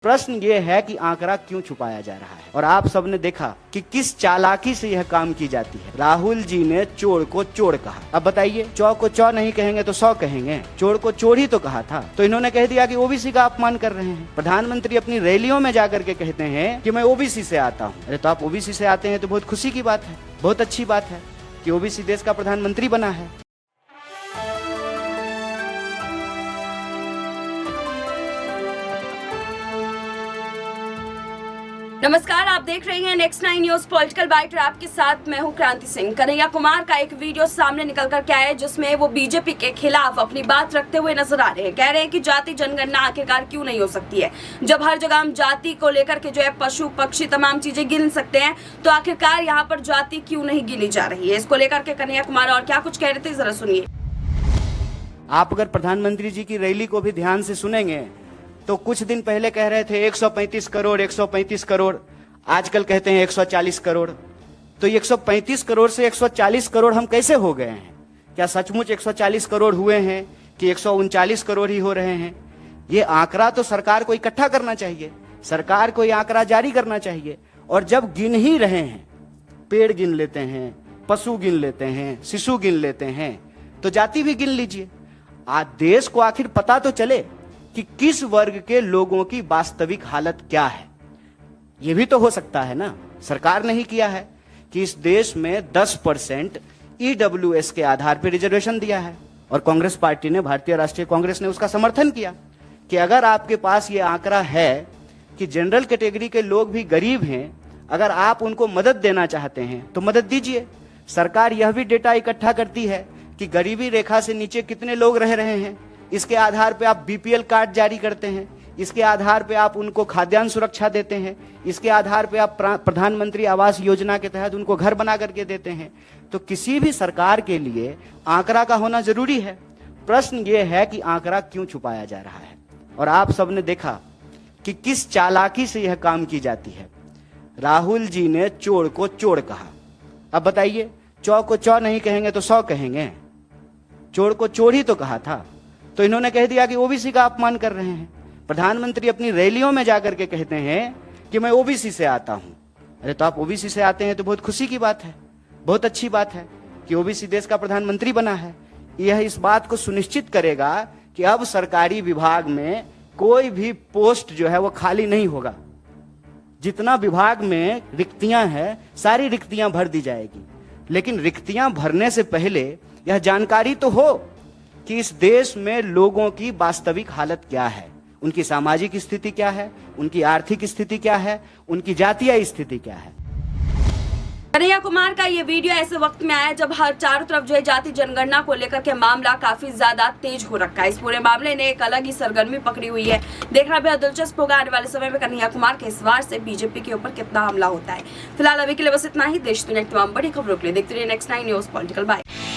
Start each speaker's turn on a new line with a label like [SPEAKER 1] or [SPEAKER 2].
[SPEAKER 1] प्रश्न ये है कि आंकड़ा क्यों छुपाया जा रहा है और आप सबने देखा कि किस चालाकी से यह काम की जाती है। राहुल जी ने चोर को चोर कहा। अब बताइए, चौ को चौ नहीं कहेंगे तो 100 कहेंगे। चोर को चोर ही तो कहा था, तो इन्होंने कह दिया कि ओबीसी का अपमान कर रहे हैं। प्रधानमंत्री अपनी रैलियों में जाकर के कहते हैं कि मैं ओबीसी से आता हूँ। अरे तो आप ओबीसी से आते हैं तो बहुत खुशी की बात है, बहुत अच्छी बात है कि ओबीसी देश का प्रधानमंत्री बना है।
[SPEAKER 2] नमस्कार, आप देख रहे हैं नेक्स्ट 9 न्यूज पॉलिटिकल बाइट और आपके साथ मैं हूं क्रांति सिंह। कन्हैया कुमार का एक वीडियो सामने निकल कर के आया है जिसमें वो बीजेपी के खिलाफ अपनी बात रखते हुए नजर आ रहे हैं। कह रहे हैं कि जाति जनगणना आखिरकार क्यों नहीं हो सकती है। जब हर जगह हम जाति को लेकर के जो है पशु पक्षी तमाम चीजें गिन सकते हैं, तो आखिरकार यहाँ पर जाति क्यों नहीं गिनी जा रही है। इसको लेकर के कन्हैया कुमार और क्या कुछ कह रहे थे, जरा सुनिए।
[SPEAKER 1] आप अगर प्रधानमंत्री जी की रैली को भी ध्यान से सुनेंगे तो कुछ दिन पहले कह रहे थे 135 करोड़ 135 करोड़, आजकल कहते हैं 140 करोड़। तो 135 करोड़ से 140 करोड़ हम कैसे हो गए हैं? क्या सचमुच 140 करोड़ हुए हैं कि 139 करोड़ ही हो रहे हैं? ये आंकड़ा तो सरकार को इकट्ठा करना चाहिए, सरकार को ये आंकड़ा जारी करना चाहिए। और जब गिन ही रहे हैं, पेड़ गिन लेते हैं, पशु गिन लेते हैं, शिशु गिन लेते हैं, तो जाति भी गिन लीजिए। आज देश को आखिर पता तो चले कि किस वर्ग के लोगों की वास्तविक हालत क्या है। यह भी तो हो सकता है ना। सरकार ने ही किया है कि इस देश में 10% ईडब्ल्यूएस के आधार पर रिजर्वेशन दिया है और कांग्रेस पार्टी ने, भारतीय राष्ट्रीय कांग्रेस ने उसका समर्थन किया कि अगर आपके पास यह आंकड़ा है कि जनरल कैटेगरी के लोग भी गरीब हैं, अगर आप उनको मदद देना चाहते हैं तो मदद दीजिए। सरकार यह भी डेटा इकट्ठा करती है कि गरीबी रेखा से नीचे कितने लोग रह रहे हैं। इसके आधार पे आप बीपीएल कार्ड जारी करते हैं, इसके आधार पे आप उनको खाद्यान्न सुरक्षा देते हैं, इसके आधार पे आप प्रधानमंत्री आवास योजना के तहत उनको घर बना करके देते हैं। तो किसी भी सरकार के लिए आंकड़ा का होना जरूरी है। प्रश्न ये है कि आंकड़ा क्यों छुपाया जा रहा है और आप सबने देखा कि किस चालाकी से यह काम की जाती है। राहुल जी ने चोर को चोर कहा। अब बताइए, चौ को चौ नहीं कहेंगे तो 100 कहेंगे। चोर को चोर ही तो कहा था, तो इन्होंने कह दिया कि ओबीसी का अपमान कर रहे हैं। प्रधानमंत्री अपनी रैलियों में जाकर के कहते हैं कि मैं ओबीसी से आता हूं। अरे तो आप ओबीसी से आते हैं तो बहुत खुशी की बात है, बहुत अच्छी बात है कि ओबीसी देश का प्रधानमंत्री बना है। यह इस बात को सुनिश्चित करेगा कि अब सरकारी विभाग में कोई भी पोस्ट जो है वो खाली नहीं होगा। जितना विभाग में रिक्तियां हैं, सारी रिक्तियां भर दी जाएगी। लेकिन रिक्तियां भरने से पहले यह जानकारी तो हो कि इस देश में लोगों की वास्तविक हालत क्या है, उनकी सामाजिक स्थिति क्या है, उनकी आर्थिक स्थिति क्या है, उनकी जातीय स्थिति क्या है।
[SPEAKER 2] कन्हैया कुमार का ये वीडियो ऐसे वक्त में आया जब हर चारों तरफ जो है जाति जनगणना को लेकर के मामला काफी ज्यादा तेज हो रखा है। इस पूरे मामले ने एक अलग ही सरगर्मी पकड़ी हुई है। देखना बेहद दिलचस्प होगा आने वाले समय में कन्हैया कुमार के इस वार से बीजेपी के ऊपर कितना हमला होता है। फिलहाल अभी के लिए बस इतना ही। देश दुनिया की तमाम बड़ी खबरों के लिए देखते रहिए नेक्स्ट 9 न्यूज पॉलिटिकल बाइट।